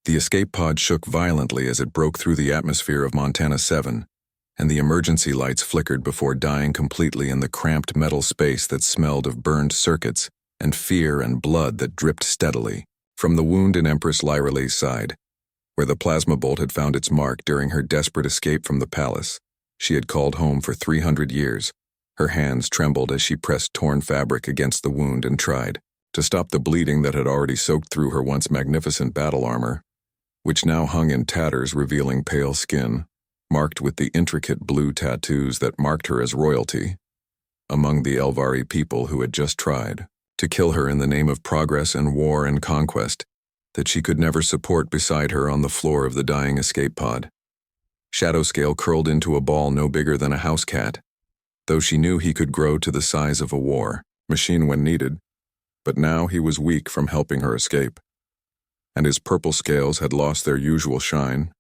The escape pod shook violently as it broke through the atmosphere of Montana 7, and the emergency lights flickered before dying completely in the cramped metal space that smelled of burned circuits and fear and blood that dripped steadily from the wound in Empress Lyralee's side, where the plasma bolt had found its mark during her desperate escape from the palace she had called home for 300 years. Her hands trembled as she pressed torn fabric against the wound and tried to stop the bleeding that had already soaked through her once magnificent battle armor, which now hung in tatters revealing pale skin, marked with the intricate blue tattoos that marked her as royalty among the Elvari people who had just tried to kill her in the name of progress and war and conquest that she could never support beside her on the floor of the dying escape pod. Shadowscale curled into a ball no bigger than a house cat, though she knew he could grow to the size of a war machine when needed, but now he was weak from helping her escape, and his purple scales had lost their usual shine,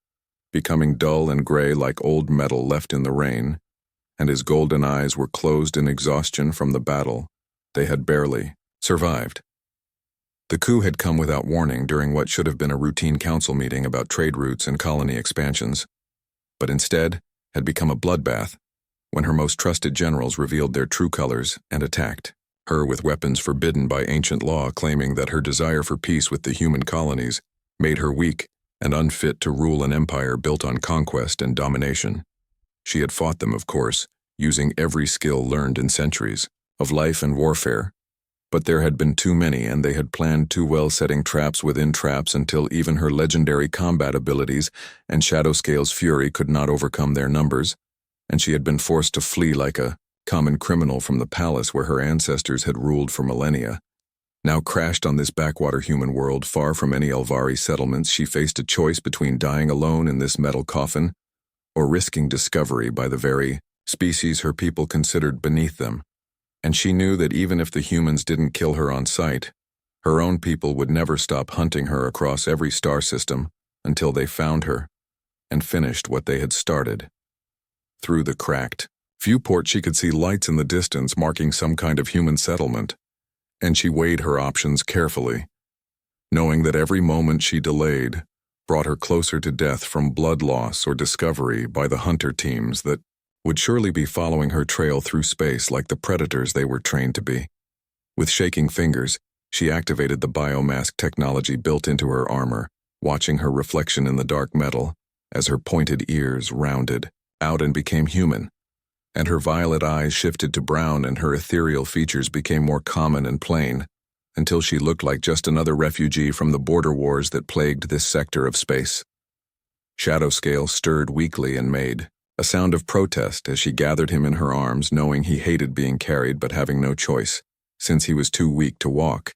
becoming dull and gray like old metal left in the rain, and his golden eyes were closed in exhaustion from the battle they had barely survived. The coup had come without warning during what should have been a routine council meeting about trade routes and colony expansions, but instead had become a bloodbath when her most trusted generals revealed their true colors and attacked her with weapons forbidden by ancient law, claiming that her desire for peace with the human colonies made her weak and unfit to rule an empire built on conquest and domination. She had fought them, of course, using every skill learned in centuries of life and warfare, but there had been too many and they had planned too well, setting traps within traps until even her legendary combat abilities and Shadowscale's fury could not overcome their numbers, and she had been forced to flee like a common criminal from the palace where her ancestors had ruled for millennia. Now crashed on this backwater human world far from any Elvari settlements, she faced a choice between dying alone in this metal coffin or risking discovery by the very species her people considered beneath them. And she knew that even if the humans didn't kill her on sight, her own people would never stop hunting her across every star system until they found her and finished what they had started. Through the cracked viewport she could see lights in the distance marking some kind of human settlement, and she weighed her options carefully, knowing that every moment she delayed brought her closer to death from blood loss or discovery by the hunter teams that would surely be following her trail through space like the predators they were trained to be. With shaking fingers, she activated the biomask technology built into her armor, watching her reflection in the dark metal as her pointed ears rounded out and became human, and her violet eyes shifted to brown and her ethereal features became more common and plain, until she looked like just another refugee from the border wars that plagued this sector of space. Shadowscale stirred weakly and made a sound of protest as she gathered him in her arms, knowing he hated being carried but having no choice, since he was too weak to walk,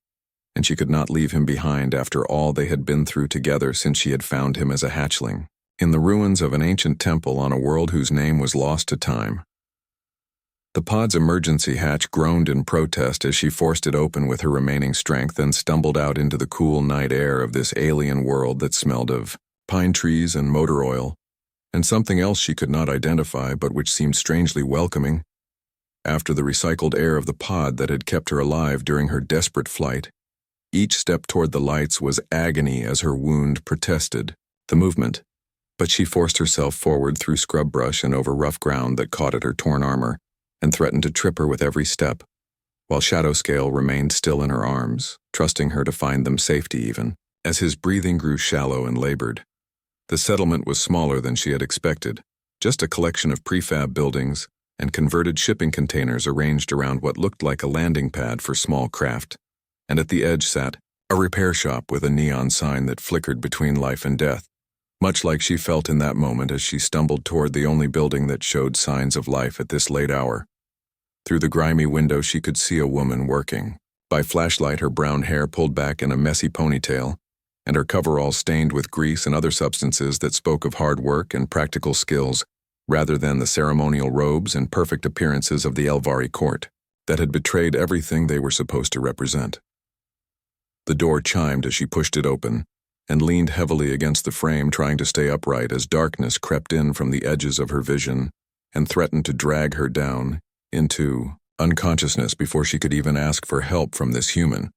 and she could not leave him behind after all they had been through together since she had found him as a hatchling, in the ruins of an ancient temple on a world whose name was lost to time. The pod's emergency hatch groaned in protest as she forced it open with her remaining strength and stumbled out into the cool night air of this alien world that smelled of pine trees and motor oil, and something else she could not identify but which seemed strangely welcoming. After the recycled air of the pod that had kept her alive during her desperate flight, each step toward the lights was agony as her wound protested the movement, but she forced herself forward through scrub brush and over rough ground that caught at her torn armor and threatened to trip her with every step, while Shadowscale remained still in her arms, trusting her to find them safety even. As his breathing grew shallow and labored, the settlement was smaller than she had expected, just a collection of prefab buildings and converted shipping containers arranged around what looked like a landing pad for small craft, and at the edge sat a repair shop with a neon sign that flickered between life and death, much like she felt in that moment as she stumbled toward the only building that showed signs of life at this late hour. Through the grimy window she could see a woman working. By flashlight, her brown hair pulled back in a messy ponytail, and her coveralls stained with grease and other substances that spoke of hard work and practical skills, rather than the ceremonial robes and perfect appearances of the Elvari court that had betrayed everything they were supposed to represent. The door chimed as she pushed it open, and leaned heavily against the frame, trying to stay upright as darkness crept in from the edges of her vision and threatened to drag her down into unconsciousness before she could even ask for help from this human.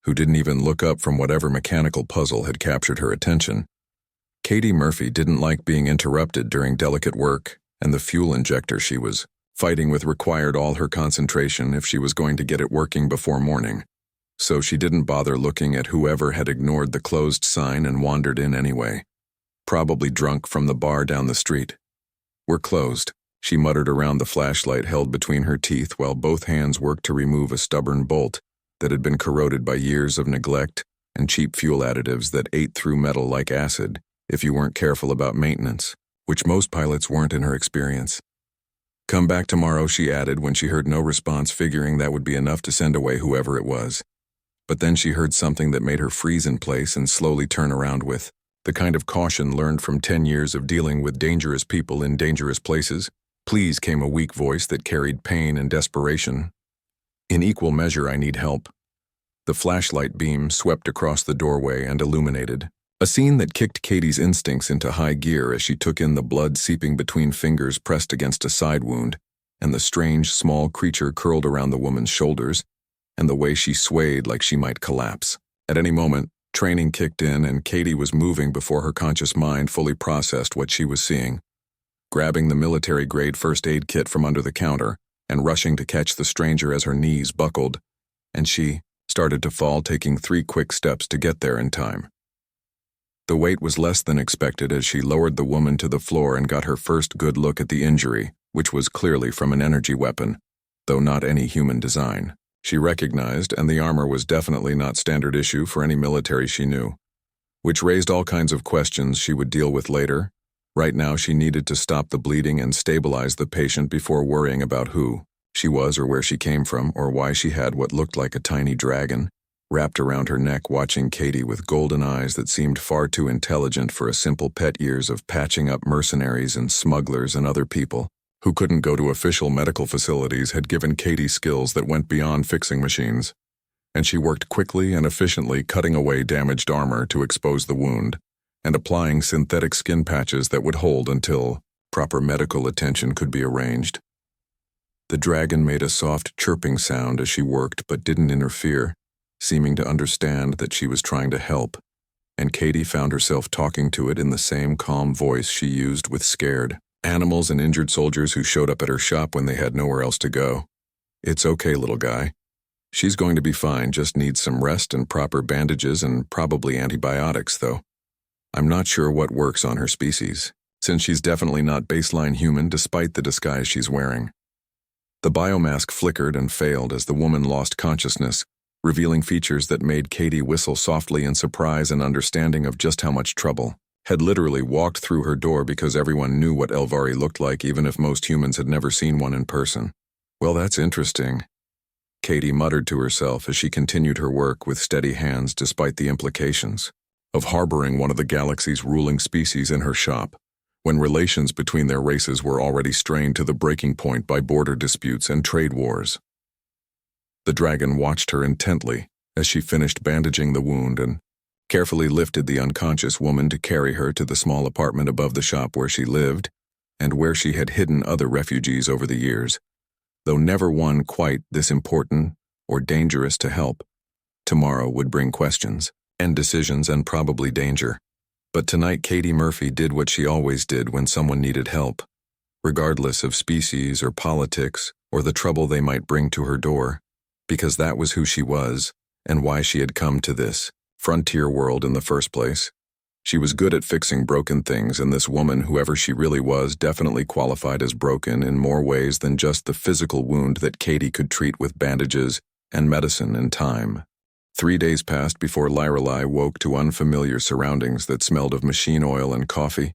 who didn't even look up from whatever mechanical puzzle had captured her attention. Katie Murphy didn't like being interrupted during delicate work, and the fuel injector she was fighting with required all her concentration if she was going to get it working before morning. So she didn't bother looking at whoever had ignored the closed sign and wandered in anyway. Probably drunk from the bar down the street. "We're closed," she muttered around the flashlight held between her teeth while both hands worked to remove a stubborn bolt that had been corroded by years of neglect and cheap fuel additives that ate through metal like acid if you weren't careful about maintenance, which most pilots weren't in her experience. "Come back tomorrow," she added when she heard no response, figuring that would be enough to send away whoever it was. But then she heard something that made her freeze in place and slowly turn around with the kind of caution learned from 10 years of dealing with dangerous people in dangerous places. "Please," came a weak voice that carried pain and desperation. "In equal measure, I need help." The flashlight beam swept across the doorway and illuminated a scene that kicked Katie's instincts into high gear as she took in the blood seeping between fingers pressed against a side wound, and the strange, small creature curled around the woman's shoulders, and the way she swayed like she might collapse. At any moment, training kicked in and Katie was moving before her conscious mind fully processed what she was seeing. Grabbing the military-grade first aid kit from under the counter and rushing to catch the stranger as her knees buckled, and she started to fall, taking 3 quick steps to get there in time. The weight was less than expected as she lowered the woman to the floor and got her first good look at the injury, which was clearly from an energy weapon, though not any human design. She recognized, and the armor was definitely not standard issue for any military she knew, which raised all kinds of questions she would deal with later. Right now she needed to stop the bleeding and stabilize the patient before worrying about who she was or where she came from or why she had what looked like a tiny dragon wrapped around her neck, watching Katie with golden eyes that seemed far too intelligent for a simple pet years of patching up mercenaries and smugglers and other people who couldn't go to official medical facilities had given Katie skills that went beyond fixing machines, and she worked quickly and efficiently, cutting away damaged armor to expose the wound and applying synthetic skin patches that would hold until proper medical attention could be arranged. The dragon made a soft chirping sound as she worked but didn't interfere, seeming to understand that she was trying to help, and Katie found herself talking to it in the same calm voice she used with scared animals and injured soldiers who showed up at her shop when they had nowhere else to go. "It's okay, little guy. She's going to be fine, just needs some rest and proper bandages and probably antibiotics, though. I'm not sure what works on her species, since she's definitely not baseline human despite the disguise she's wearing." The biomask flickered and failed as the woman lost consciousness, revealing features that made Katie whistle softly in surprise and understanding of just how much trouble had literally walked through her door because everyone knew what Elvari looked like even if most humans had never seen one in person. "Well, that's interesting," Katie muttered to herself as she continued her work with steady hands despite the implications of harboring one of the galaxy's ruling species in her shop, when relations between their races were already strained to the breaking point by border disputes and trade wars. The dragon watched her intently as she finished bandaging the wound and carefully lifted the unconscious woman to carry her to the small apartment above the shop where she lived and where she had hidden other refugees over the years, though never one quite this important or dangerous to help. Tomorrow would bring questions and decisions and probably danger. But tonight Katie Murphy did what she always did when someone needed help, regardless of species or politics or the trouble they might bring to her door, because that was who she was and why she had come to this frontier world in the first place. She was good at fixing broken things, and this woman, whoever she really was, definitely qualified as broken in more ways than just the physical wound that Katie could treat with bandages and medicine and time. 3 days passed before Lyrelai woke to unfamiliar surroundings that smelled of machine oil and coffee,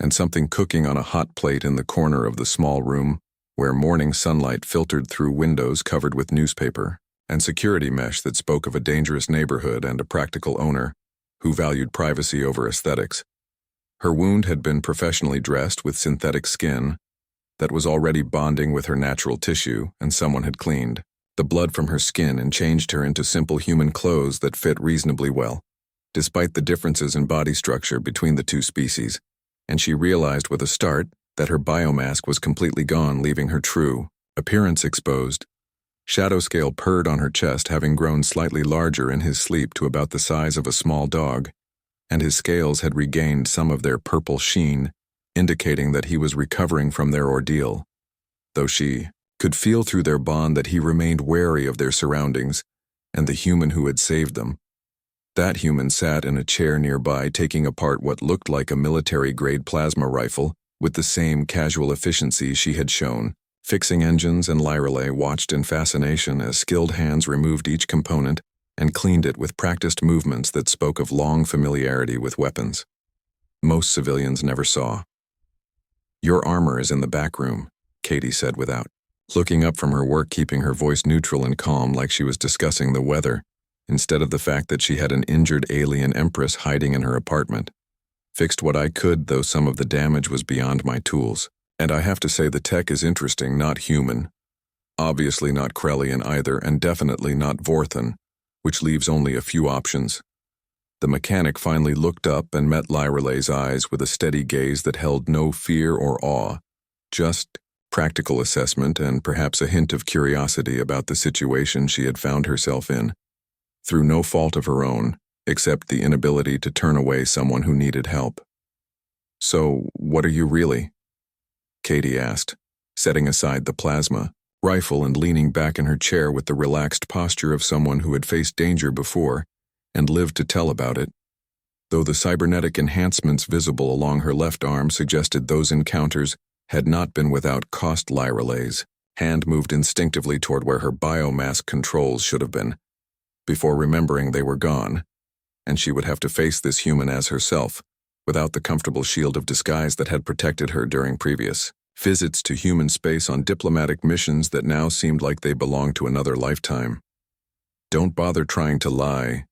and something cooking on a hot plate in the corner of the small room, where morning sunlight filtered through windows covered with newspaper, and security mesh that spoke of a dangerous neighborhood and a practical owner who valued privacy over aesthetics. Her wound had been professionally dressed with synthetic skin that was already bonding with her natural tissue, and someone had cleaned the blood from her skin and changed her into simple human clothes that fit reasonably well, despite the differences in body structure between the two species, and she realized with a start that her biomask was completely gone, leaving her true appearance exposed. Shadowscale purred on her chest, having grown slightly larger in his sleep to about the size of a small dog, and his scales had regained some of their purple sheen, indicating that he was recovering from their ordeal, though she could feel through their bond that he remained wary of their surroundings and the human who had saved them. That human sat in a chair nearby, taking apart what looked like a military-grade plasma rifle with the same casual efficiency she had shown, fixing engines, and Lyrelay watched in fascination as skilled hands removed each component and cleaned it with practiced movements that spoke of long familiarity with weapons most civilians never saw. "Your armor is in the back room," Katie said without looking up from her work, keeping her voice neutral and calm like she was discussing the weather, instead of the fact that she had an injured alien Empress hiding in her apartment. "Fixed what I could, though some of the damage was beyond my tools. And I have to say the tech is interesting, not human. Obviously not Krellian either, and definitely not Vorthan, which leaves only a few options." The mechanic finally looked up and met Lyrelay's eyes with a steady gaze that held no fear or awe, just practical assessment and perhaps a hint of curiosity about the situation she had found herself in, through no fault of her own, except the inability to turn away someone who needed help. "So, what are you really?" Katie asked, setting aside the plasma rifle and leaning back in her chair with the relaxed posture of someone who had faced danger before and lived to tell about it, though the cybernetic enhancements visible along her left arm suggested those encounters had not been without cost. Lyrelay's hand moved instinctively toward where her biomask controls should have been, before remembering they were gone, and she would have to face this human as herself, without the comfortable shield of disguise that had protected her during previous visits to human space on diplomatic missions that now seemed like they belonged to another lifetime. "Don't bother trying to lie,"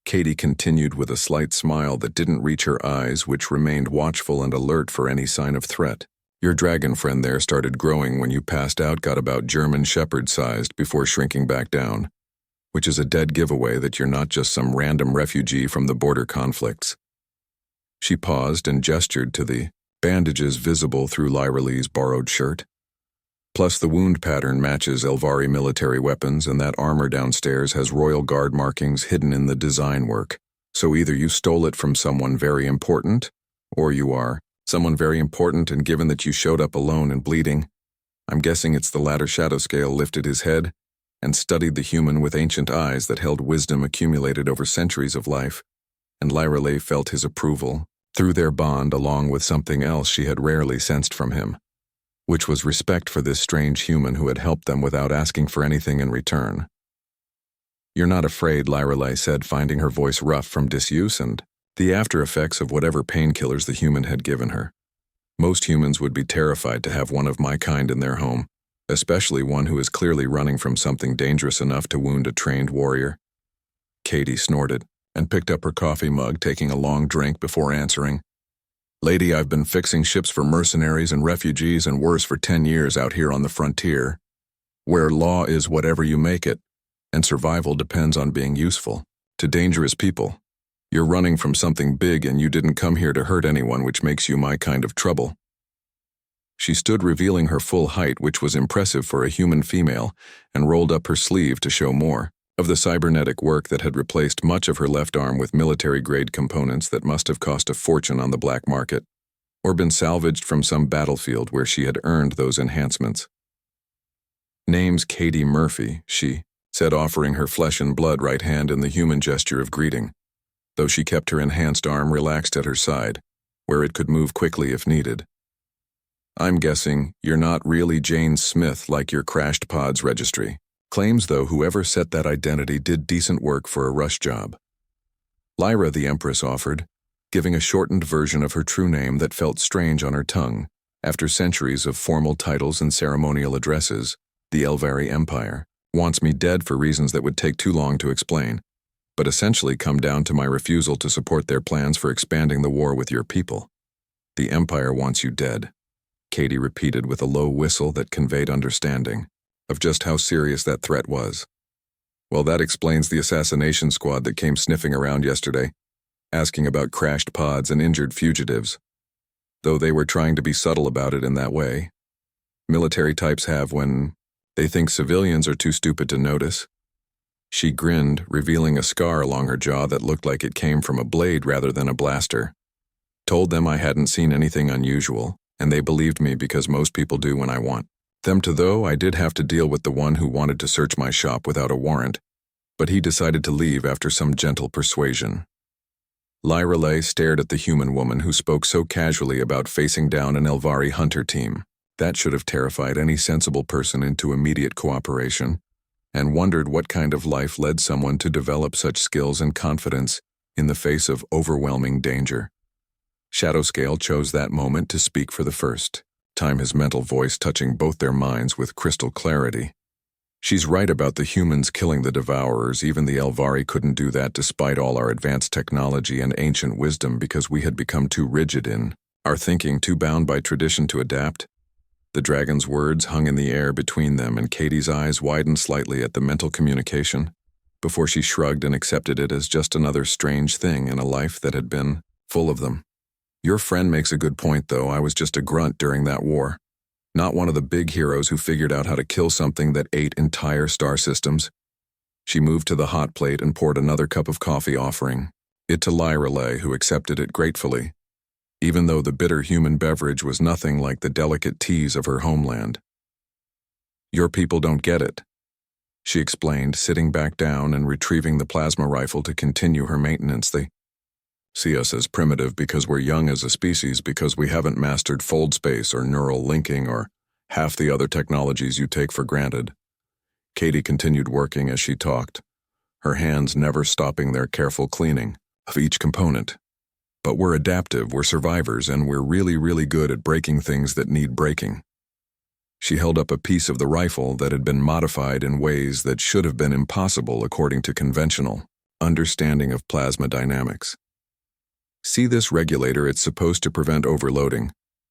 Katie continued with a slight smile that didn't reach her eyes, which remained watchful and alert for any sign of threat. "Your dragon friend there started growing when you passed out, got about German Shepherd-sized before shrinking back down, which is a dead giveaway that you're not just some random refugee from the border conflicts." She paused and gestured to the bandages visible through Lyrelay's borrowed shirt. "Plus the wound pattern matches Elvari military weapons, and that armor downstairs has Royal Guard markings hidden in the design work. So either you stole it from someone very important, or you are someone very important, and given that you showed up alone and bleeding, I'm guessing it's the latter." Shadowscale lifted his head and studied the human with ancient eyes that held wisdom accumulated over centuries of life, and Lyrelay felt his approval through their bond, along with something else she had rarely sensed from him, which was respect for this strange human who had helped them without asking for anything in return. "You're not afraid," Lyrelay said, finding her voice rough from disuse and the after effects of whatever painkillers the human had given her. "Most humans would be terrified to have one of my kind in their home, especially one who is clearly running from something dangerous enough to wound a trained warrior." Katie snorted and picked up her coffee mug, taking a long drink before answering. "Lady, I've been fixing ships for mercenaries and refugees and worse for 10 years out here on the frontier, where law is whatever you make it, and survival depends on being useful to dangerous people. You're running from something big, and you didn't come here to hurt anyone, which makes you my kind of trouble." She stood revealing her full height, which was impressive for a human female, and rolled up her sleeve to show more of the cybernetic work that had replaced much of her left arm with military-grade components that must have cost a fortune on the black market, or been salvaged from some battlefield where she had earned those enhancements. "Name's Katie Murphy," she said, offering her flesh and blood right hand in the human gesture of greeting, though she kept her enhanced arm relaxed at her side, where it could move quickly if needed. "I'm guessing you're not really Jane Smith like your crashed pods registry. Claims, though, whoever set that identity did decent work for a rush job." Lyra, the Empress, offered, giving a shortened version of her true name that felt strange on her tongue after centuries of formal titles and ceremonial addresses. "The Elvari Empire wants me dead for reasons that would take too long to explain, but essentially come down to my refusal to support their plans for expanding the war with your people." "The Empire wants you dead," Katie repeated with a low whistle that conveyed understanding of just how serious that threat was. "Well, that explains the assassination squad that came sniffing around yesterday, asking about crashed pods and injured fugitives, though they were trying to be subtle about it in that way military types have when They think civilians are too stupid to notice. She grinned, revealing a scar along her jaw that looked like it came from a blade rather than a blaster. Told them I hadn't seen anything unusual, and they believed me because most people do when I want them to, though I did have to deal with the one who wanted to search my shop without a warrant, but he decided to leave after some gentle persuasion. Lyrelay stared at the human woman who spoke so casually about facing down an Elvari hunter team. That should have terrified any sensible person into immediate cooperation, and wondered what kind of life led someone to develop such skills and confidence in the face of overwhelming danger. Shadowscale chose that moment to speak for the first time, his mental voice touching both their minds with crystal clarity. She's right about the humans killing the Devourers. Even the Elvari couldn't do that despite all our advanced technology and ancient wisdom, because we had become too rigid in our thinking, too bound by tradition to adapt. The dragon's words hung in the air between them, and Katie's eyes widened slightly at the mental communication, before she shrugged and accepted it as just another strange thing in a life that had been full of them. Your friend makes a good point, though. I was just a grunt during that war. Not one of the big heroes who figured out how to kill something that ate entire star systems. She moved to the hot plate and poured another cup of coffee, offering it to Lyrelay, who accepted it gratefully, even though the bitter human beverage was nothing like the delicate teas of her homeland. Your people don't get it, she explained, sitting back down and retrieving the plasma rifle to continue her maintenance. They see us as primitive because we're young as a species, because we haven't mastered fold space or neural linking or half the other technologies you take for granted. Katie continued working as she talked, her hands never stopping their careful cleaning of each component. But we're adaptive, we're survivors, and we're really, really good at breaking things that need breaking. She held up a piece of the rifle that had been modified in ways that should have been impossible according to conventional understanding of plasma dynamics. See this regulator? It's supposed to prevent overloading,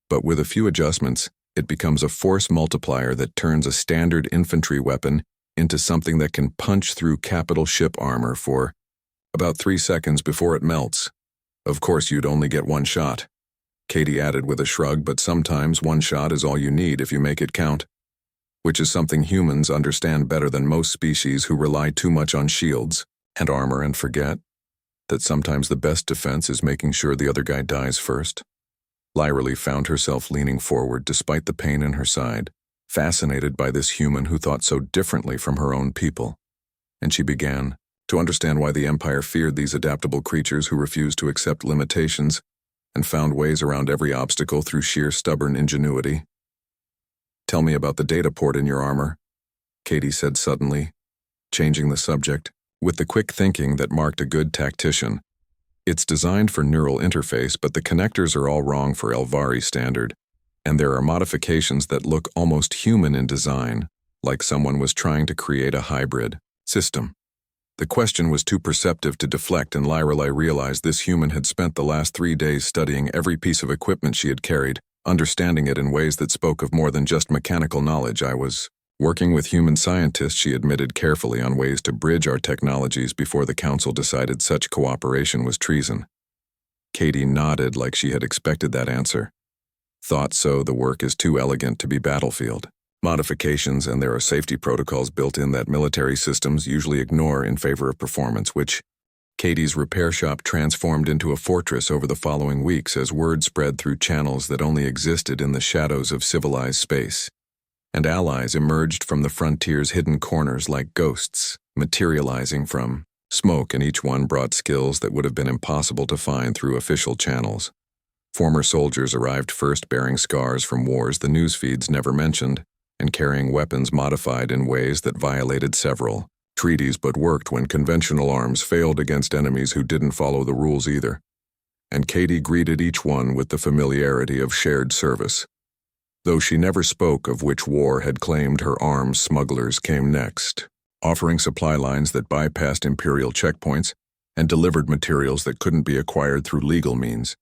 but with a few adjustments, it becomes a force multiplier that turns a standard infantry weapon into something that can punch through capital ship armor for about 3 seconds before it melts. Of course, you'd only get one shot, Katie added with a shrug, but sometimes one shot is all you need if you make it count, which is something humans understand better than most species who rely too much on shields and armor and forget that sometimes the best defense is making sure the other guy dies first. Lyrelay found herself leaning forward despite the pain in her side, fascinated by this human who thought so differently from her own people, and she began to understand why the Empire feared these adaptable creatures who refused to accept limitations and found ways around every obstacle through sheer stubborn ingenuity. Tell me about the data port in your armor, Katie said suddenly, changing the subject with the quick thinking that marked a good tactician. It's designed for neural interface, but the connectors are all wrong for Elvari standard, and there are modifications that look almost human in design, like someone was trying to create a hybrid system. The question was too perceptive to deflect, and Lyrelay realized this human had spent the last 3 days studying every piece of equipment she had carried, understanding it in ways that spoke of more than just mechanical knowledge. I was working with human scientists, she admitted carefully, on ways to bridge our technologies before the Council decided such cooperation was treason. Katie nodded like she had expected that answer. Thought so. The work is too elegant to be battlefield modifications, and there are safety protocols built in that military systems usually ignore in favor of performance, which Katie's repair shop transformed into a fortress over the following weeks as word spread through channels that only existed in the shadows of civilized space. And allies emerged from the frontier's hidden corners like ghosts, materializing from smoke, and each one brought skills that would have been impossible to find through official channels. Former soldiers arrived first, bearing scars from wars the news feeds never mentioned, and carrying weapons modified in ways that violated several treaties but worked when conventional arms failed against enemies who didn't follow the rules either. And Katie greeted each one with the familiarity of shared service. Though she never spoke of which war had claimed her, arms smugglers came next, offering supply lines that bypassed Imperial checkpoints and delivered materials that couldn't be acquired through legal means,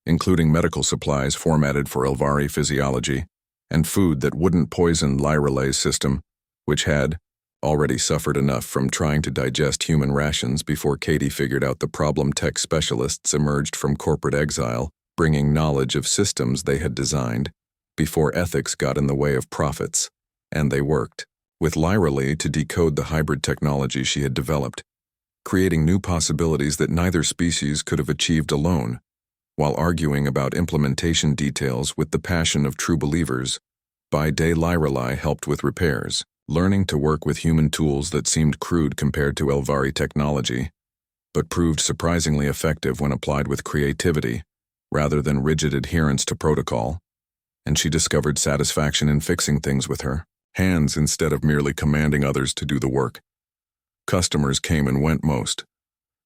including medical supplies formatted for Elvari physiology, and food that wouldn't poison Lyrelay's system, which had already suffered enough from trying to digest human rations before Katie figured out the problem. Tech specialists emerged from corporate exile, bringing knowledge of systems they had designed before ethics got in the way of profits, and they worked with Lyra Lee to decode the hybrid technology she had developed, creating new possibilities that neither species could have achieved alone, while arguing about implementation details with the passion of true believers. By day, Lyra Lee helped with repairs, learning to work with human tools that seemed crude compared to Elvari technology, but proved surprisingly effective when applied with creativity, rather than rigid adherence to protocol, and she discovered satisfaction in fixing things with her hands instead of merely commanding others to do the work. Customers came and went most,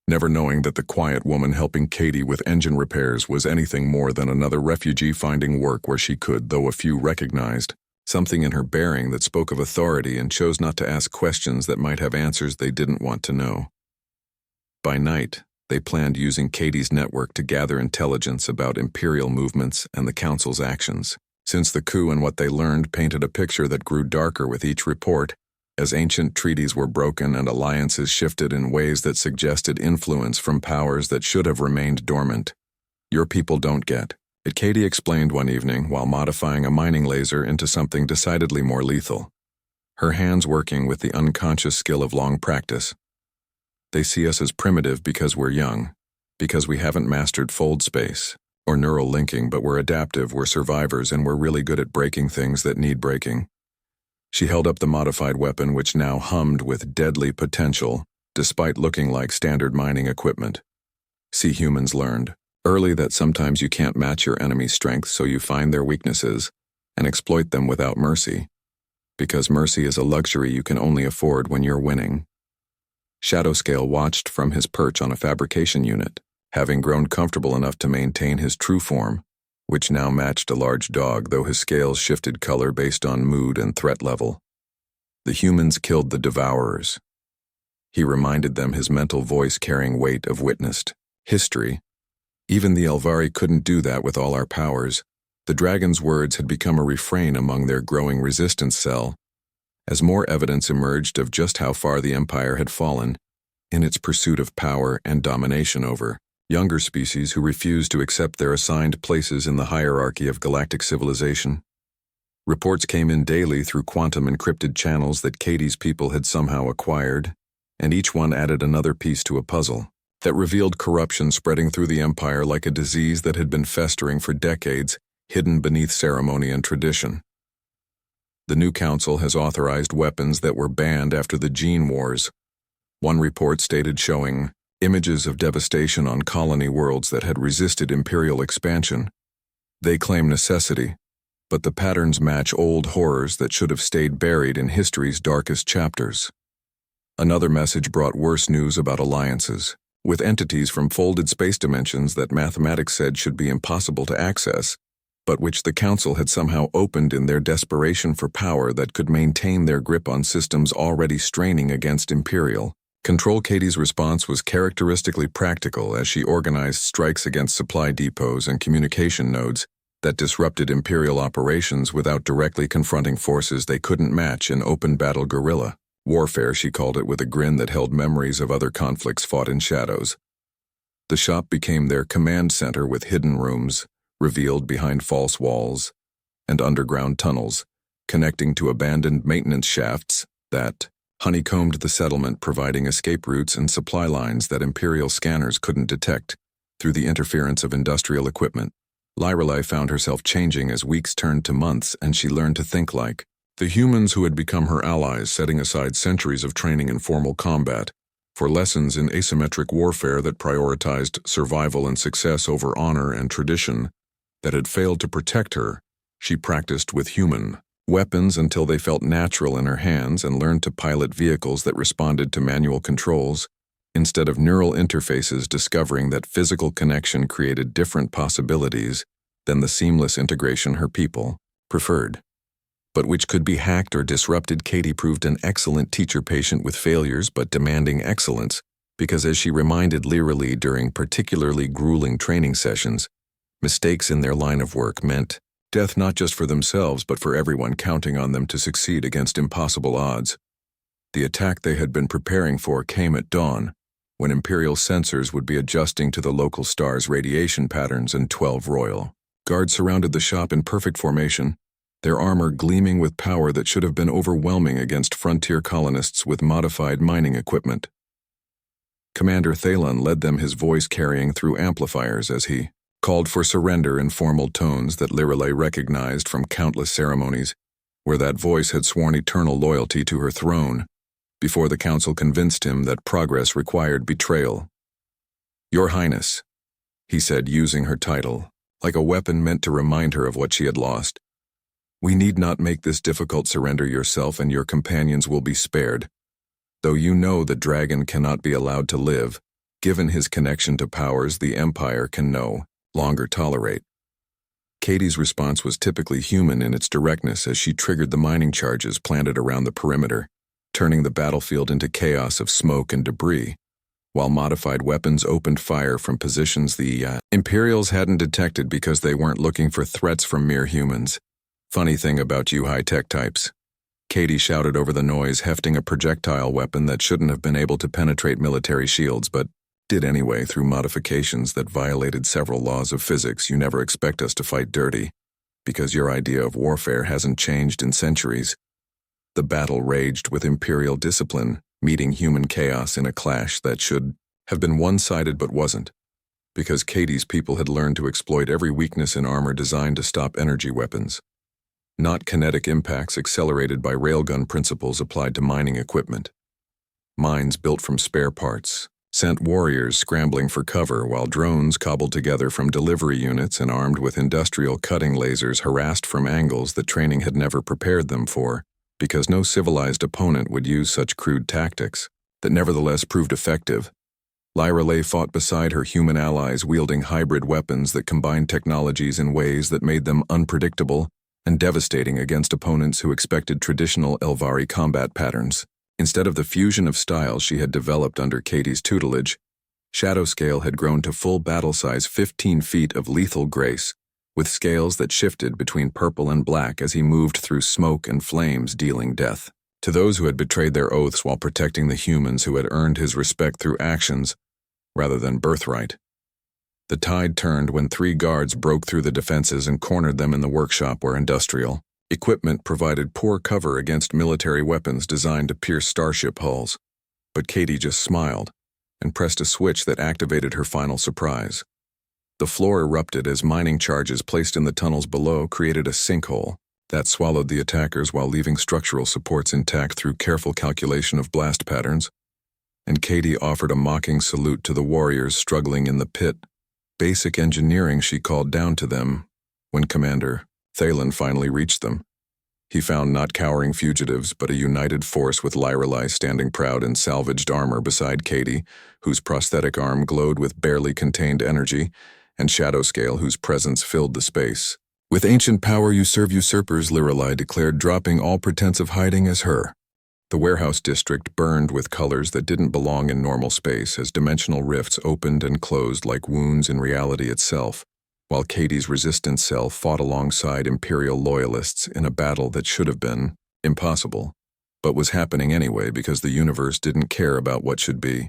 never knowing that the quiet woman helping Katie with engine repairs was anything more than another refugee finding work where she could, though a few recognized something in her bearing that spoke of authority and chose not to ask questions that might have answers they didn't want to know. By night, they planned using Katie's network to gather intelligence about Imperial movements and the Council's actions, since the coup and what they learned painted a picture that grew darker with each report, as ancient treaties were broken and alliances shifted in ways that suggested influence from powers that should have remained dormant. "Your people don't get it," Katie explained one evening while modifying a mining laser into something decidedly more lethal, her hands working with the unconscious skill of long practice. "They see us as primitive because we're young, because we haven't mastered fold space or neural linking, but we're adaptive, we're survivors, and we're really good at breaking things that need breaking." She held up the modified weapon, which now hummed with deadly potential, despite looking like standard mining equipment. "See, humans learned early that sometimes you can't match your enemy's strength, so you find their weaknesses and exploit them without mercy, because mercy is a luxury you can only afford when you're winning." Shadowscale watched from his perch on a fabrication unit, having grown comfortable enough to maintain his true form, which now matched a large dog, though his scales shifted color based on mood and threat level. "The humans killed the Devourers," he reminded them, his mental voice carrying weight of witnessed history. "Even the Elvari couldn't do that with all our powers." The dragon's words had become a refrain among their growing resistance cell, as more evidence emerged of just how far the Empire had fallen in its pursuit of power and domination over younger species who refused to accept their assigned places in the hierarchy of galactic civilization. Reports came in daily through quantum encrypted channels that Katie's people had somehow acquired, and each one added another piece to a puzzle that revealed corruption spreading through the Empire like a disease that had been festering for decades, hidden beneath ceremony and tradition. The new council has authorized weapons that were banned after the Gene Wars, one report stated, showing images of devastation on colony worlds that had resisted Imperial expansion. They claim necessity, but the patterns match old horrors that should have stayed buried in history's darkest chapters. Another message brought worse news about alliances, with entities from folded space dimensions that mathematics said should be impossible to access, but which the Council had somehow opened in their desperation for power that could maintain their grip on systems already straining against Imperial control. Katie's response was characteristically practical as she organized strikes against supply depots and communication nodes that disrupted Imperial operations without directly confronting forces they couldn't match in open battle guerrilla warfare, she called it, with a grin that held memories of other conflicts fought in shadows. The shop became their command center, with hidden rooms revealed behind false walls and underground tunnels connecting to abandoned maintenance shafts that honeycombed the settlement, providing escape routes and supply lines that Imperial scanners couldn't detect through the interference of industrial equipment. Lyra found herself changing as weeks turned to months, and she learned to think like the humans who had become her allies, setting aside centuries of training in formal combat for lessons in asymmetric warfare that prioritized survival and success over honor and tradition that had failed to protect her. She practiced with human weapons until they felt natural in her hands and learned to pilot vehicles that responded to manual controls instead of neural interfaces, discovering that physical connection created different possibilities than the seamless integration her people preferred, but which could be hacked or disrupted. Katie proved an excellent teacher, patient with failures but demanding excellence, because as she reminded Lyra Lee during particularly grueling training sessions, mistakes in their line of work meant death not just for themselves but for everyone counting on them to succeed against impossible odds. The attack they had been preparing for came at dawn, when Imperial sensors would be adjusting to the local star's radiation patterns, and 12 royal guards surrounded the shop in perfect formation, their armor gleaming with power that should have been overwhelming against frontier colonists with modified mining equipment. Commander Thalon led them, his voice carrying through amplifiers as he called for surrender in formal tones that Lirelei recognized from countless ceremonies, where that voice had sworn eternal loyalty to her throne, before the council convinced him that progress required betrayal. "Your Highness," he said, using her title, like a weapon meant to remind her of what she had lost. "We need not make this difficult. Surrender yourself and your companions will be spared. Though you know the dragon cannot be allowed to live, given his connection to powers the Empire can no longer tolerate." Katie's response was typically human in its directness as she triggered the mining charges planted around the perimeter, turning the battlefield into chaos of smoke and debris, while modified weapons opened fire from positions the Imperials hadn't detected because they weren't looking for threats from mere humans. "Funny thing about you high-tech types," Katie shouted over the noise, hefting a projectile weapon that shouldn't have been able to penetrate military shields, but did anyway through modifications that violated several laws of physics. "You never expect us to fight dirty, because your idea of warfare hasn't changed in centuries." The battle raged with Imperial discipline, meeting human chaos in a clash that should have been one-sided but wasn't, because Katie's people had learned to exploit every weakness in armor designed to stop energy weapons, not kinetic impacts accelerated by railgun principles applied to mining equipment. Mines built from spare parts sent warriors scrambling for cover, while drones cobbled together from delivery units and armed with industrial cutting lasers harassed from angles that training had never prepared them for, because no civilized opponent would use such crude tactics, that nevertheless proved effective. Lirelei fought beside her human allies, wielding hybrid weapons that combined technologies in ways that made them unpredictable and devastating against opponents who expected traditional Elvari combat patterns. Instead of the fusion of styles she had developed under Katie's tutelage, Shadowscale had grown to full battle-size 15 feet of lethal grace, with scales that shifted between purple and black as he moved through smoke and flames, dealing death to those who had betrayed their oaths while protecting the humans who had earned his respect through actions rather than birthright. The tide turned when 3 guards broke through the defenses and cornered them in the workshop where industrial equipment provided poor cover against military weapons designed to pierce starship hulls. But Katie just smiled and pressed a switch that activated her final surprise. The floor erupted as mining charges placed in the tunnels below created a sinkhole that swallowed the attackers while leaving structural supports intact through careful calculation of blast patterns. And Katie offered a mocking salute to the warriors struggling in the pit. Basic engineering, she called down to them when Commander Thalon finally reached them. He found not cowering fugitives, but a united force, with Lirelei standing proud in salvaged armor beside Katie, whose prosthetic arm glowed with barely contained energy, and Shadowscale, whose presence filled the space. "With ancient power you serve usurpers," Lirelei declared, dropping all pretense of hiding as her. The warehouse district burned with colors that didn't belong in normal space as dimensional rifts opened and closed like wounds in reality itself, while Katie's resistance cell fought alongside Imperial loyalists in a battle that should have been impossible, but was happening anyway because the universe didn't care about what should be.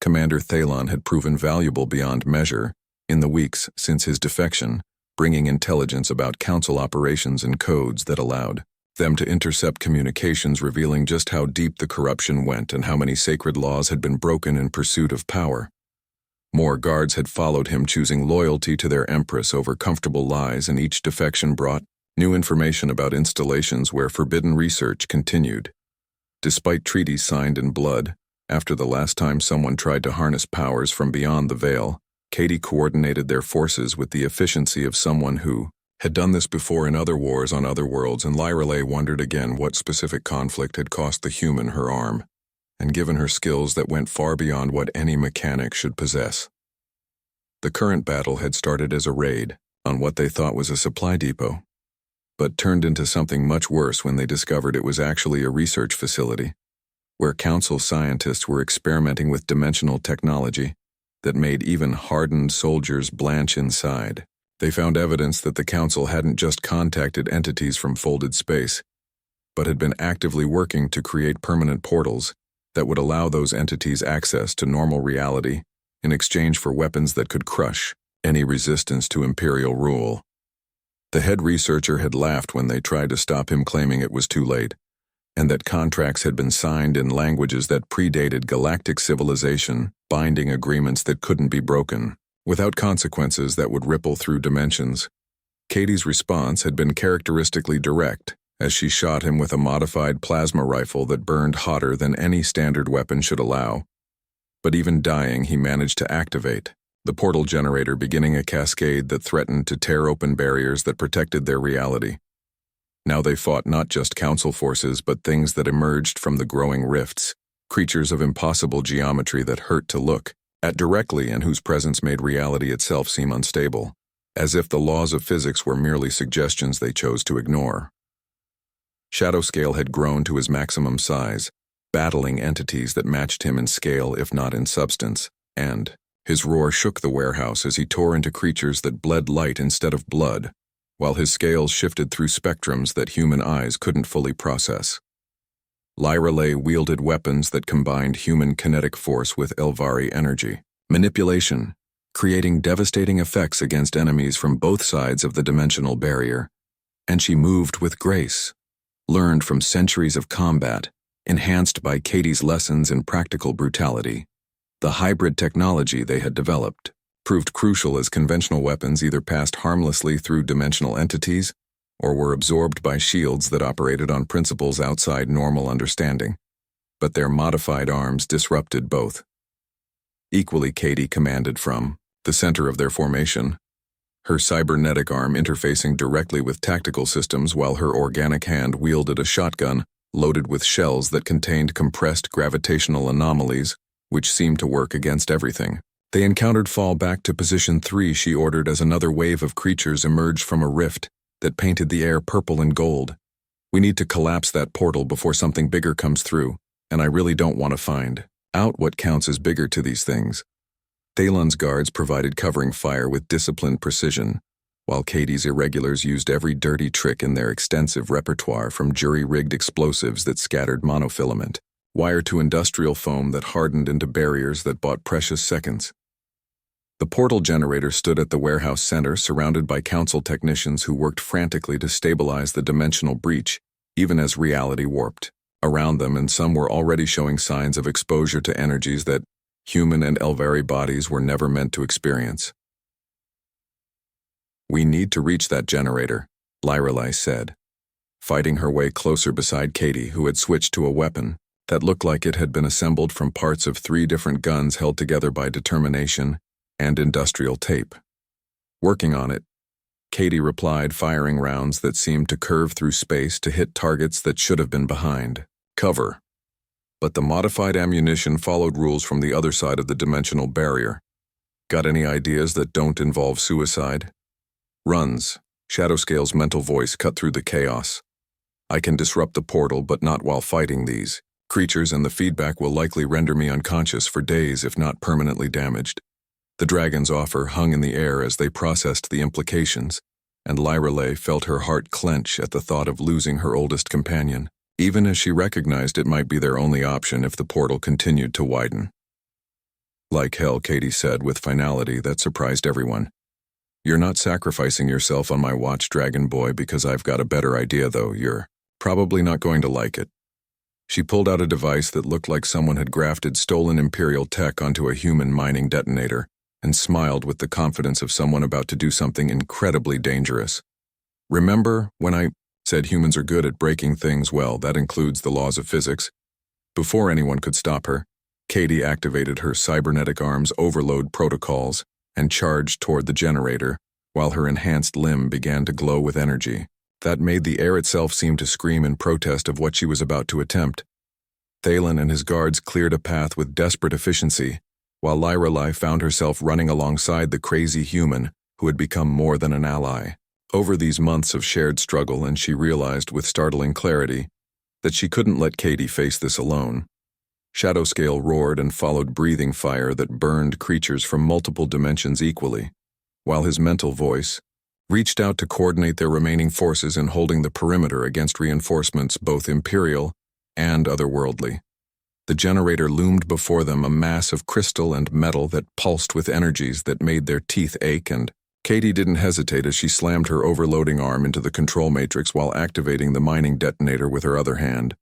Commander Thalon had proven valuable beyond measure in the weeks since his defection, bringing intelligence about council operations and codes that allowed them to intercept communications revealing just how deep the corruption went and how many sacred laws had been broken in pursuit of power. More guards had followed him, choosing loyalty to their Empress over comfortable lies, and each defection brought new information about installations where forbidden research continued. Despite treaties signed in blood, after the last time someone tried to harness powers from beyond the veil, Katie coordinated their forces with the efficiency of someone who had done this before in other wars on other worlds, and Lirelei wondered again what specific conflict had cost the human her arm, and given her skills that went far beyond what any mechanic should possess. The current battle had started as a raid on what they thought was a supply depot, but turned into something much worse when they discovered it was actually a research facility, where council scientists were experimenting with dimensional technology that made even hardened soldiers blanch inside. They found evidence that the council hadn't just contacted entities from folded space, but had been actively working to create permanent portals that would allow those entities access to normal reality in exchange for weapons that could crush any resistance to Imperial rule. The head researcher had laughed when they tried to stop him, claiming it was too late, and that contracts had been signed in languages that predated galactic civilization, binding agreements that couldn't be broken, without consequences that would ripple through dimensions. Katie's response had been characteristically direct, as she shot him with a modified plasma rifle that burned hotter than any standard weapon should allow. But even dying, he managed to activate the portal generator, beginning a cascade that threatened to tear open barriers that protected their reality. Now they fought not just council forces, but things that emerged from the growing rifts, creatures of impossible geometry that hurt to look at directly and whose presence made reality itself seem unstable, as if the laws of physics were merely suggestions they chose to ignore. Shadowscale had grown to his maximum size, battling entities that matched him in scale if not in substance, and his roar shook the warehouse as he tore into creatures that bled light instead of blood, while his scales shifted through spectrums that human eyes couldn't fully process. Lyrelay wielded weapons that combined human kinetic force with Elvari energy, manipulation, creating devastating effects against enemies from both sides of the dimensional barrier. And she moved with grace, learned from centuries of combat, enhanced by Katie's lessons in practical brutality. The hybrid technology they had developed proved crucial, as conventional weapons either passed harmlessly through dimensional entities or were absorbed by shields that operated on principles outside normal understanding. But their modified arms disrupted both. Equally, Katie commanded from the center of their formation, her cybernetic arm interfacing directly with tactical systems while her organic hand wielded a shotgun loaded with shells that contained compressed gravitational anomalies which seemed to work against everything. They encountered fall back to position 3, she ordered, as another wave of creatures emerged from a rift that painted the air purple and gold. We need to collapse that portal before something bigger comes through, and I really don't want to find out what counts as bigger to these things. Thalen's guards provided covering fire with disciplined precision, while Katie's irregulars used every dirty trick in their extensive repertoire, from jury-rigged explosives that scattered monofilament wire to industrial foam that hardened into barriers that bought precious seconds. The portal generator stood at the warehouse center, surrounded by council technicians who worked frantically to stabilize the dimensional breach, even as reality warped around them, and some were already showing signs of exposure to energies that human and Elvari bodies were never meant to experience. "We need to reach that generator," Lyrelay said, fighting her way closer beside Katie, who had switched to a weapon that looked like it had been assembled from parts of 3 different guns held together by determination and industrial tape. "Working on it," Katie replied, firing rounds that seemed to curve through space to hit targets that should have been behind cover. But the modified ammunition followed rules from the other side of the dimensional barrier. "Got any ideas that don't involve suicide?" "Runs." Shadowscale's mental voice cut through the chaos. "I can disrupt the portal, but not while fighting these creatures, and the feedback will likely render me unconscious for days, if not permanently damaged." The dragon's offer hung in the air as they processed the implications, and Lyrelay felt her heart clench at the thought of losing her oldest companion, even as she recognized it might be their only option if the portal continued to widen. "Like hell," Katie said with finality that surprised everyone. "You're not sacrificing yourself on my watch, Dragon Boy, because I've got a better idea, though. You're probably not going to like it." She pulled out a device that looked like someone had grafted stolen Imperial tech onto a human mining detonator, and smiled with the confidence of someone about to do something incredibly dangerous. "Remember when I said humans are good at breaking things? Well, that includes the laws of physics." Before anyone could stop her, Katie activated her cybernetic arm's overload protocols and charged toward the generator, while her enhanced limb began to glow with energy that made the air itself seem to scream in protest of what she was about to attempt. Thalen and his guards cleared a path with desperate efficiency, while Lyrelay found herself running alongside the crazy human who had become more than an ally. Over these months of shared struggle, and she realized with startling clarity that she couldn't let Katie face this alone. Shadowscale roared and followed breathing fire that burned creatures from multiple dimensions equally, while his mental voice reached out to coordinate their remaining forces in holding the perimeter against reinforcements both imperial and otherworldly. The generator loomed before them, a mass of crystal and metal that pulsed with energies that made their teeth ache, and Katie didn't hesitate as she slammed her overloading arm into the control matrix while activating the mining detonator with her other hand.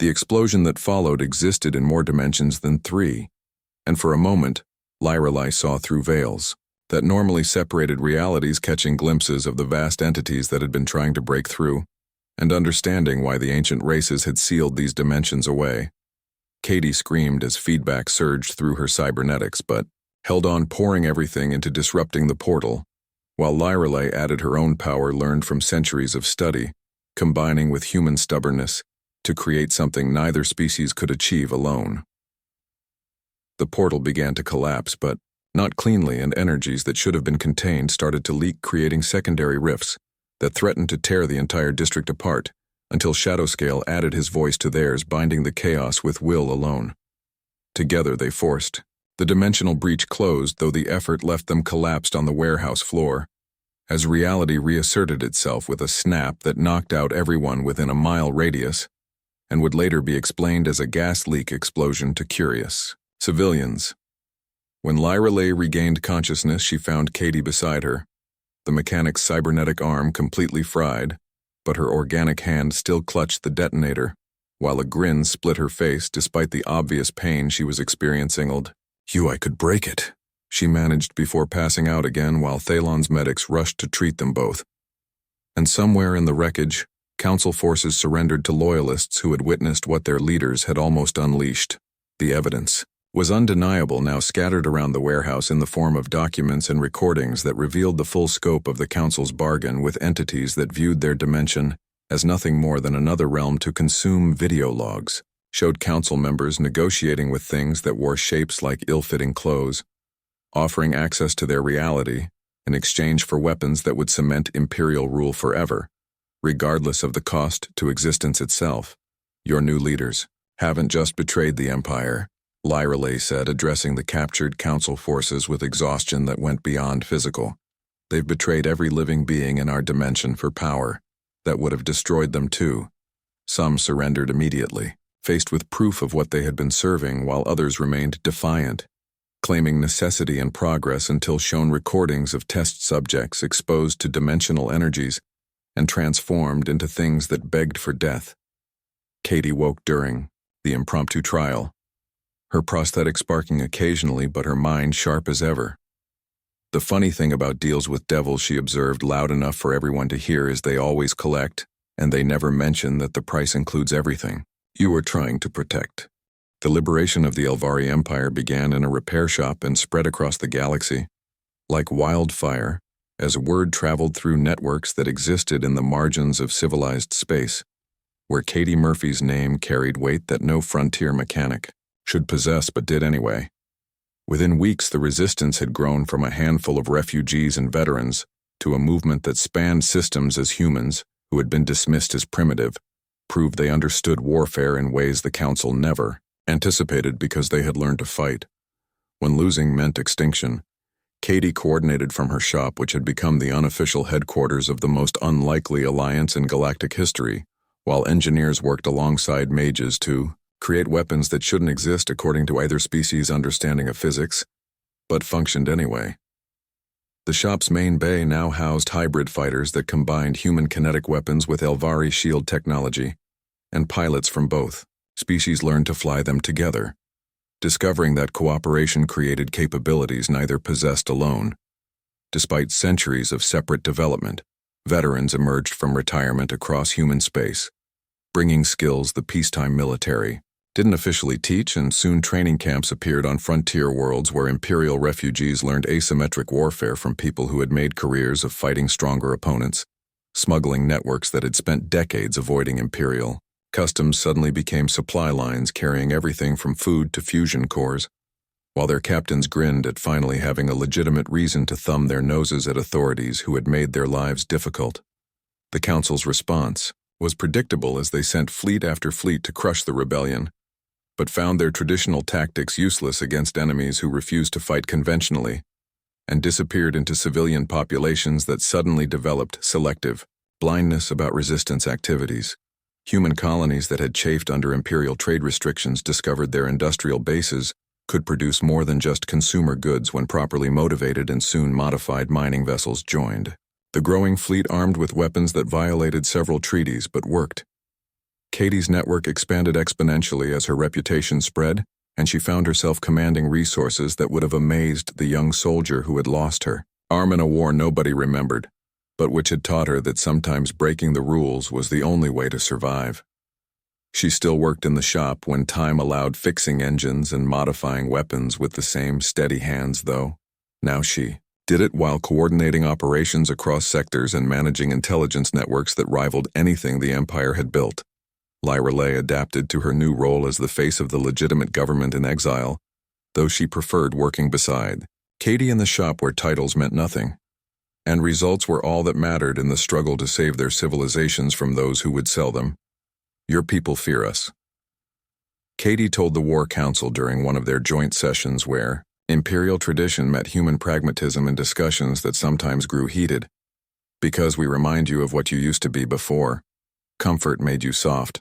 The explosion that followed existed in more dimensions than 3, and for a moment, Lyrelei saw through veils that normally separated realities, catching glimpses of the vast entities that had been trying to break through, and understanding why the ancient races had sealed these dimensions away. Katie screamed as feedback surged through her cybernetics, but held on, pouring everything into disrupting the portal, while Lyrelei added her own power learned from centuries of study, combining with human stubbornness to create something neither species could achieve alone. The portal began to collapse, but not cleanly, and energies that should have been contained started to leak, creating secondary rifts that threatened to tear the entire district apart, until Shadowscale added his voice to theirs, binding the chaos with will alone. Together they forced the dimensional breach closed, though the effort left them collapsed on the warehouse floor, as reality reasserted itself with a snap that knocked out everyone within a mile radius, and would later be explained as a gas leak explosion to curious civilians. When Lyrelei regained consciousness, she found Katie beside her, the mechanic's cybernetic arm completely fried, but her organic hand still clutched the detonator, while a grin split her face despite the obvious pain she was experiencing. I could break it, she managed before passing out again while Thalon's medics rushed to treat them both. And somewhere in the wreckage, Council forces surrendered to loyalists who had witnessed what their leaders had almost unleashed. The evidence was undeniable, now scattered around the warehouse in the form of documents and recordings that revealed the full scope of the Council's bargain with entities that viewed their dimension as nothing more than another realm to consume. Video logs showed Council members negotiating with things that wore shapes like ill-fitting clothes, offering access to their reality in exchange for weapons that would cement Imperial rule forever, regardless of the cost to existence itself. Your new leaders haven't just betrayed the Empire, Lyrelei said, addressing the captured Council forces with exhaustion that went beyond physical. They've betrayed every living being in our dimension for power that would have destroyed them too. Some surrendered immediately, faced with proof of what they had been serving, while others remained defiant, claiming necessity and progress until shown recordings of test subjects exposed to dimensional energies and transformed into things that begged for death. Katie woke during the impromptu trial, her prosthetic sparking occasionally but her mind sharp as ever. The funny thing about deals with devils, she observed loud enough for everyone to hear, is they always collect, and they never mention that the price includes everything you are trying to protect. The liberation of the Elvari Empire began in a repair shop and spread across the galaxy like wildfire as word traveled through networks that existed in the margins of civilized space, where Katie Murphy's name carried weight that no frontier mechanic should possess but did anyway. Within weeks, the resistance had grown from a handful of refugees and veterans to a movement that spanned systems as humans who had been dismissed as primitive proved they understood warfare in ways the Council never anticipated because they had learned to fight. When losing meant extinction, Katie coordinated from her shop, which had become the unofficial headquarters of the most unlikely alliance in galactic history, while engineers worked alongside mages to create weapons that shouldn't exist according to either species' understanding of physics, but functioned anyway. The shop's main bay now housed hybrid fighters that combined human kinetic weapons with Elvari shield technology, and pilots from both species learned to fly them together, discovering that cooperation created capabilities neither possessed alone. Despite centuries of separate development, veterans emerged from retirement across human space, bringing skills the peacetime military didn't officially teach, and soon training camps appeared on frontier worlds where Imperial refugees learned asymmetric warfare from people who had made careers of fighting stronger opponents. Smuggling networks that had spent decades avoiding Imperial customs suddenly became supply lines carrying everything from food to fusion cores, while their captains grinned at finally having a legitimate reason to thumb their noses at authorities who had made their lives difficult. The Council's response was predictable as they sent fleet after fleet to crush the rebellion, but found their traditional tactics useless against enemies who refused to fight conventionally, and disappeared into civilian populations that suddenly developed selective blindness about resistance activities. Human colonies that had chafed under Imperial trade restrictions discovered their industrial bases could produce more than just consumer goods when properly motivated, and soon modified mining vessels joined. The growing fleet armed with weapons that violated several treaties but worked. Katie's network expanded exponentially as her reputation spread, and she found herself commanding resources that would have amazed the young soldier who had lost her. Arm in a war nobody remembered, but which had taught her that sometimes breaking the rules was the only way to survive. She still worked in the shop when time allowed, fixing engines and modifying weapons with the same steady hands, though. Now she did it while coordinating operations across sectors and managing intelligence networks that rivaled anything the Empire had built. Lyra Lay adapted to her new role as the face of the legitimate government in exile, though she preferred working beside Katie in the shop where titles meant nothing, and results were all that mattered in the struggle to save their civilizations from those who would sell them. "Your people fear us," Katie told the War Council during one of their joint sessions where imperial tradition met human pragmatism in discussions that sometimes grew heated. "Because we remind you of what you used to be before. Comfort made you soft."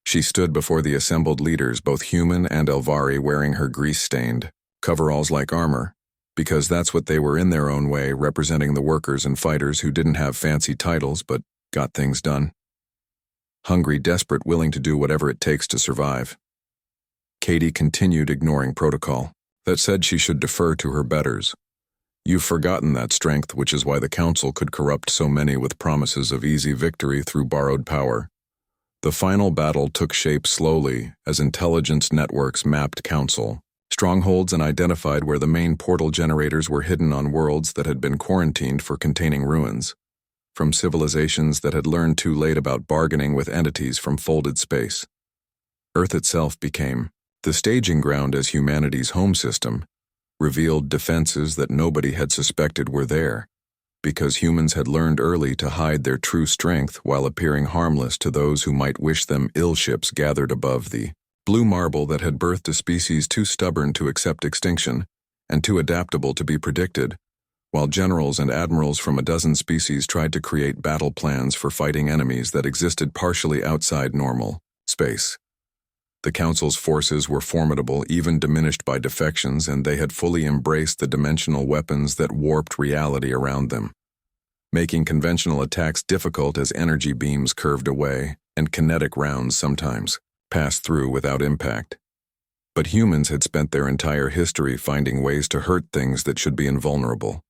She stood before the assembled leaders, both human and Elvari, wearing her grease-stained coveralls like armor, because that's what they were in their own way, representing the workers and fighters who didn't have fancy titles but got things done. Hungry, desperate, willing to do whatever it takes to survive. Katie continued ignoring protocol that said she should defer to her betters. "You've forgotten that strength, which is why the Council could corrupt so many with promises of easy victory through borrowed power." The final battle took shape slowly as intelligence networks mapped Council strongholds and identified where the main portal generators were hidden on worlds that had been quarantined for containing ruins, from civilizations that had learned too late about bargaining with entities from folded space. Earth itself became the staging ground as humanity's home system, revealed defenses that nobody had suspected were there, because humans had learned early to hide their true strength while appearing harmless to those who might wish them ill. Ships gathered above the blue marble that had birthed a species too stubborn to accept extinction and too adaptable to be predicted, while generals and admirals from a dozen species tried to create battle plans for fighting enemies that existed partially outside normal space. The Council's forces were formidable, even diminished by defections, and they had fully embraced the dimensional weapons that warped reality around them, making conventional attacks difficult as energy beams curved away and kinetic rounds sometimes passed through without impact. But humans had spent their entire history finding ways to hurt things that should be invulnerable,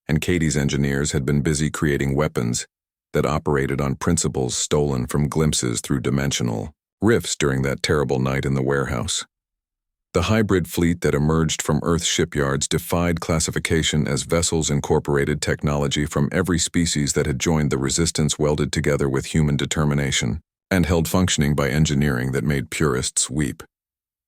and Katie's engineers had been busy creating weapons that operated on principles stolen from glimpses through dimensional rifts during that terrible night in the warehouse. The hybrid fleet that emerged from Earth's shipyards defied classification as vessels incorporated technology from every species that had joined the resistance, welded together with human determination, and held functioning by engineering that made purists weep.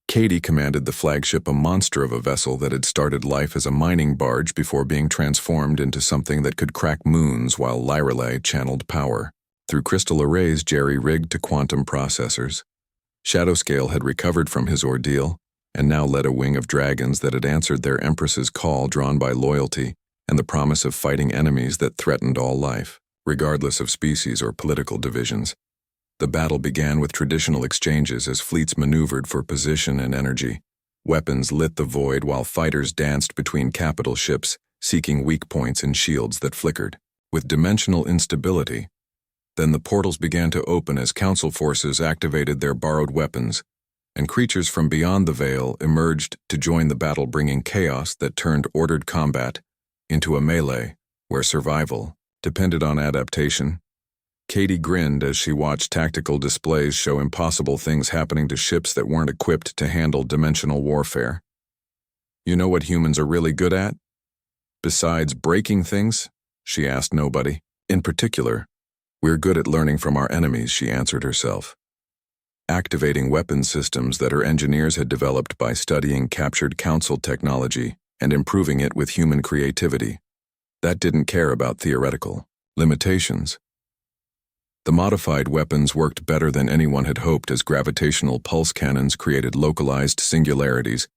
Katie commanded the flagship, a monster of a vessel that had started life as a mining barge before being transformed into something that could crack moons, while Lyra Lay channeled power through crystal arrays jerry-rigged to quantum processors. Shadowscale had recovered from his ordeal and now led a wing of dragons that had answered their Empress's call, drawn by loyalty and the promise of fighting enemies that threatened all life, regardless of species or political divisions. The battle began with traditional exchanges as fleets maneuvered for position and energy. Weapons lit the void while fighters danced between capital ships, seeking weak points in shields that flickered with dimensional instability. Then the portals began to open as Council forces activated their borrowed weapons, and creatures from beyond the veil emerged to join the battle, bringing chaos that turned ordered combat into a melee where survival depended on adaptation. Katie grinned as she watched tactical displays show impossible things happening to ships that weren't equipped to handle dimensional warfare. "You know what humans are really good at? Besides breaking things?" she asked nobody. "In particular, we're good at learning from our enemies," she answered herself. Activating weapon systems that her engineers had developed by studying captured Council technology and improving it with human creativity. That didn't care about theoretical limitations. The modified weapons worked better than anyone had hoped, as gravitational pulse cannons created localized singularities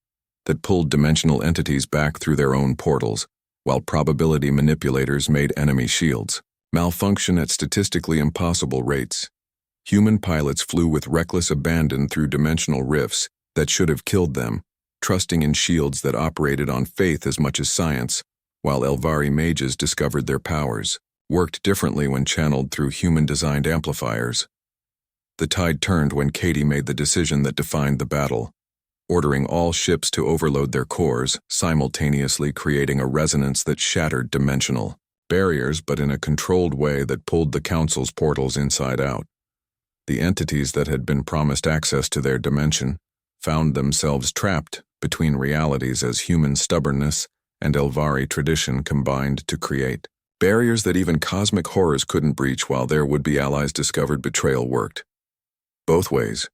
that pulled dimensional entities back through their own portals, while probability manipulators made enemy shields malfunction at statistically impossible rates. Human pilots flew with reckless abandon through dimensional rifts that should have killed them, trusting in shields that operated on faith as much as science, while Elvari mages discovered their powers, worked differently when channeled through human-designed amplifiers. The tide turned when Katie made the decision that defined the battle, ordering all ships to overload their cores, simultaneously creating a resonance that shattered dimensional barriers but in a controlled way that pulled the Council's portals inside out. The entities that had been promised access to their dimension found themselves trapped between realities as human stubbornness and Elvari tradition combined to create barriers that even cosmic horrors couldn't breach, while their would-be allies discovered betrayal worked. Both ways,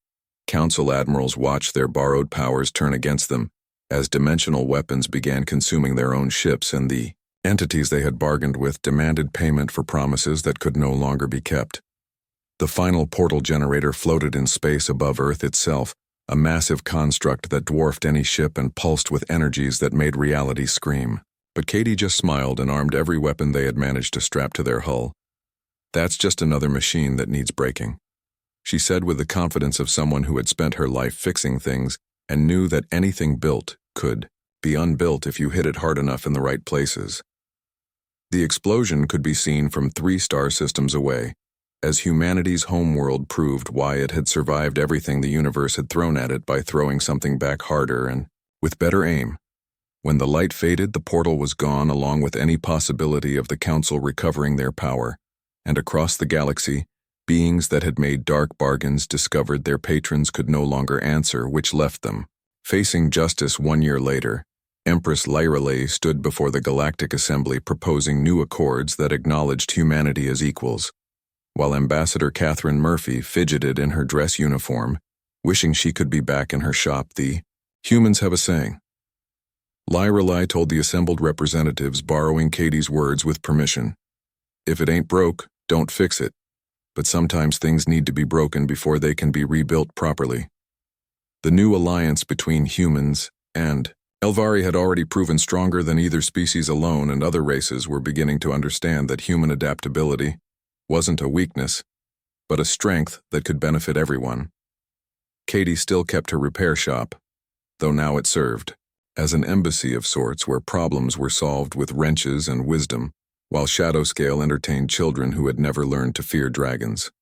Council admirals watched their borrowed powers turn against them as dimensional weapons began consuming their own ships, and the entities they had bargained with demanded payment for promises that could no longer be kept. The final portal generator floated in space above Earth itself, a massive construct that dwarfed any ship and pulsed with energies that made reality scream. But Katie just smiled and armed every weapon they had managed to strap to their hull. "That's just another machine that needs breaking," she said with the confidence of someone who had spent her life fixing things and knew that anything built could be unbuilt if you hit it hard enough in the right places. The explosion could be seen from 3 star systems away, as humanity's homeworld proved why it had survived everything the universe had thrown at it by throwing something back harder and with better aim. When the light faded, the portal was gone, along with any possibility of the Council recovering their power, and across the galaxy, beings that had made dark bargains discovered their patrons could no longer answer, which left them facing justice. 1 year later, Empress Lyrale stood before the Galactic Assembly proposing new accords that acknowledged humanity as equals, while Ambassador Catherine Murphy fidgeted in her dress uniform, wishing she could be back in her shop. "The humans have a saying," Lyrale told the assembled representatives, borrowing Katie's words with permission. "If it ain't broke, don't fix it. But sometimes things need to be broken before they can be rebuilt properly." The new alliance between humans and Elvari had already proven stronger than either species alone, and other races were beginning to understand that human adaptability wasn't a weakness, but a strength that could benefit everyone. Katie still kept her repair shop, though now it served as an embassy of sorts where problems were solved with wrenches and wisdom, while Shadowscale entertained children who had never learned to fear dragons.